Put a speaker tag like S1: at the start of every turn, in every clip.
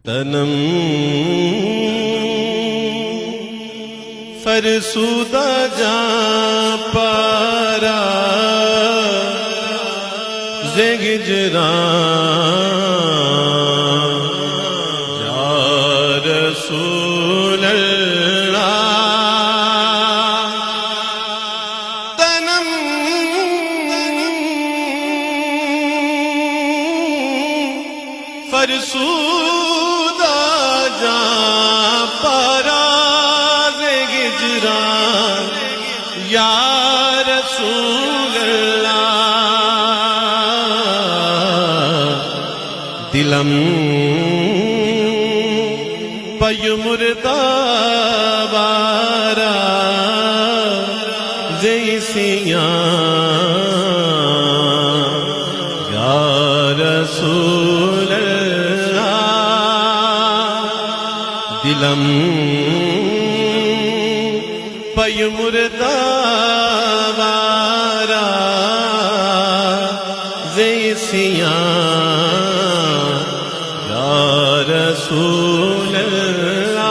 S1: تنم فرسودہ جاں پارا زگجران یا رسول اللہ تنم فرسودہ جاں پارا زگجران یا رسول اللہ دلم پی مردہ بارا زیسیاں یا رسول اللہ دلم پی مردہ بارا زیسیاں رسول اللہ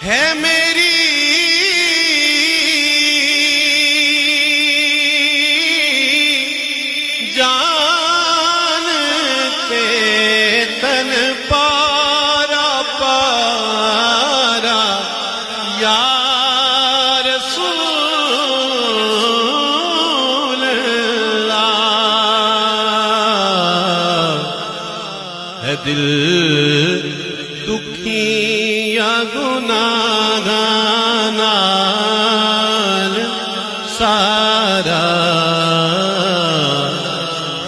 S1: ہے میری جان پہ تن پارا پارا یا دل دکھی یا گناہ نال سارا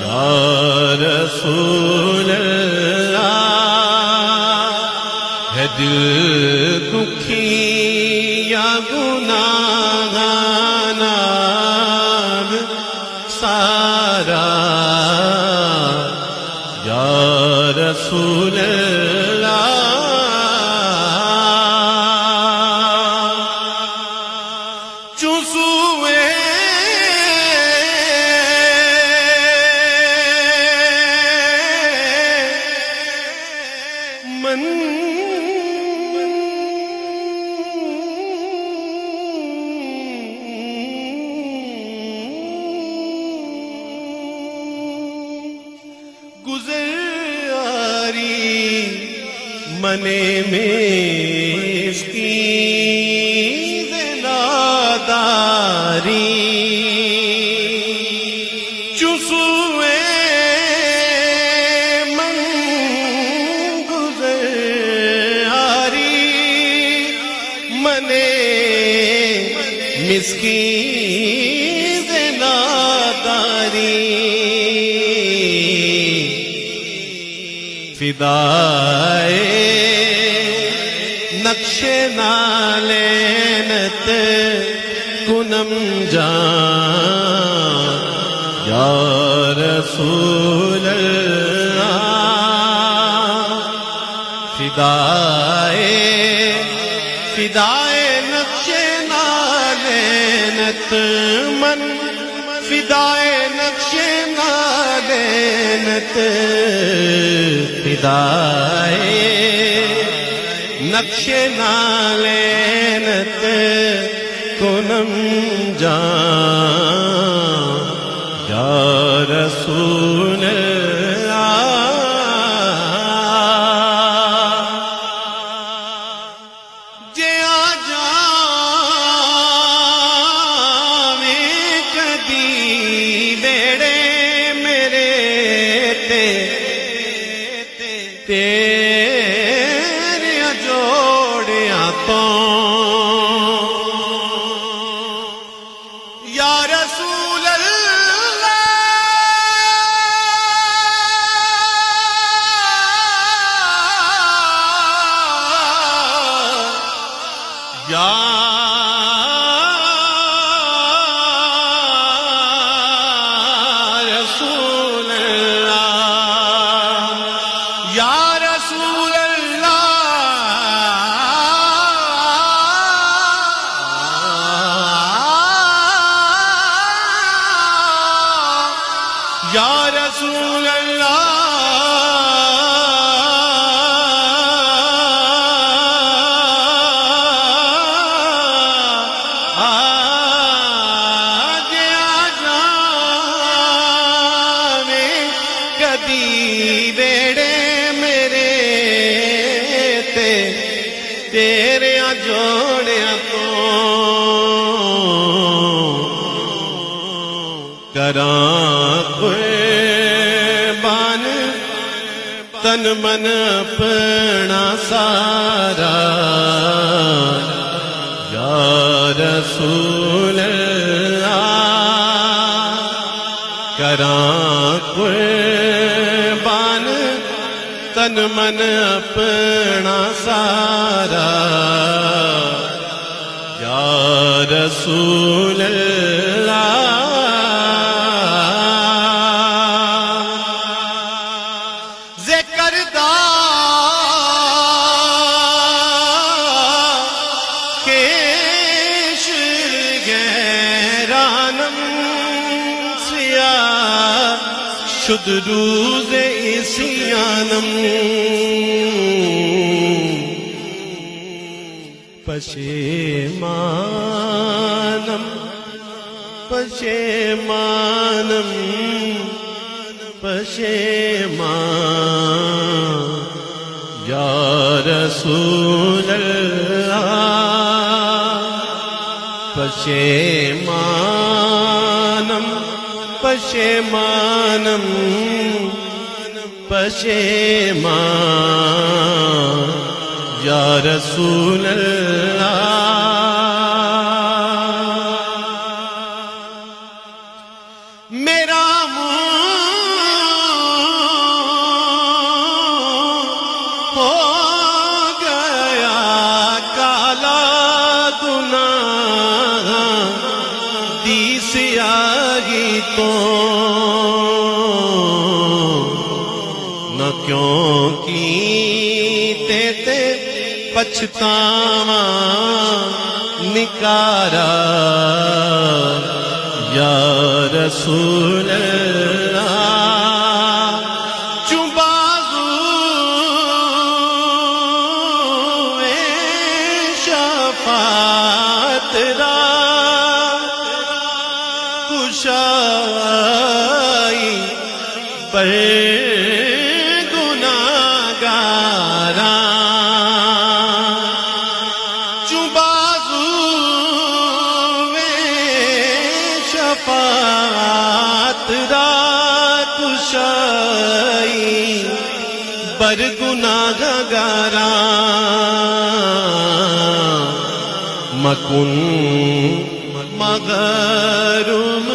S1: یا رسول اللہ ہے دل دکھی یا گناہ نال سارا یا رسول اللہ چوسوے من گزر منے میں اس کی زناداری چسوے من گزاری منے مسکین زناداری فدائے نقش نالینت کنم جان یا رسول اللہ فدائے نقش نالینت من فدائے نقش نالینت فدائے نقش نالینت کنم جان یا رسول اللہ جیا جاویں کدی بیڑے میرے تیرے جوڑیاں تو یا رسول اللہ یا رسول اللہ یا رسول اللہ یا رسول اللہ آج آجانے کدی بیڑے میرے تیرے جوڑیا تو کراں قربان تن من اپنا سارا یا رسول اللہ کراں قربان تن من اپنا سارا یا رسول اللہ شد روز عصیانم پشیمانم پشیمانم پشیمان یا رسول اللہ پشیمانم پشیمانم پشیمان یا رسول اللہ میرا منہ ہو گیا کالا گناہ دی سیاہی تو نہ کیوں کیتے تے پچھتاواں نکارا یا رسول اللہ چوں بازو شفاعت را کشائی پر بر گناہ گارا مکن مغروم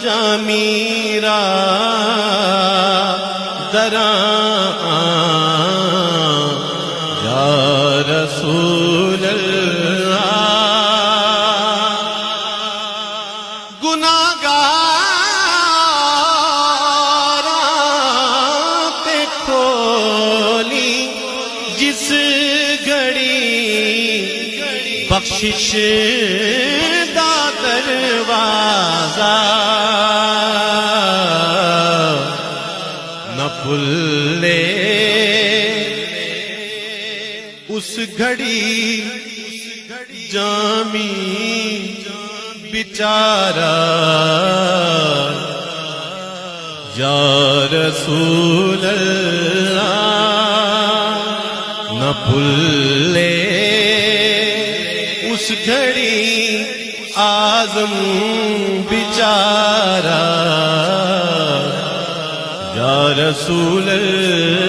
S1: جامیرا دران یا رسول اللہ گناہ جس گھڑی بخشش دا دروازہ نہ کھلے اس گھڑی جامی بیچارہ یا رسول اللہ نہ بھولے اس گھڑی آزم بیچارہ یا رسول اللہ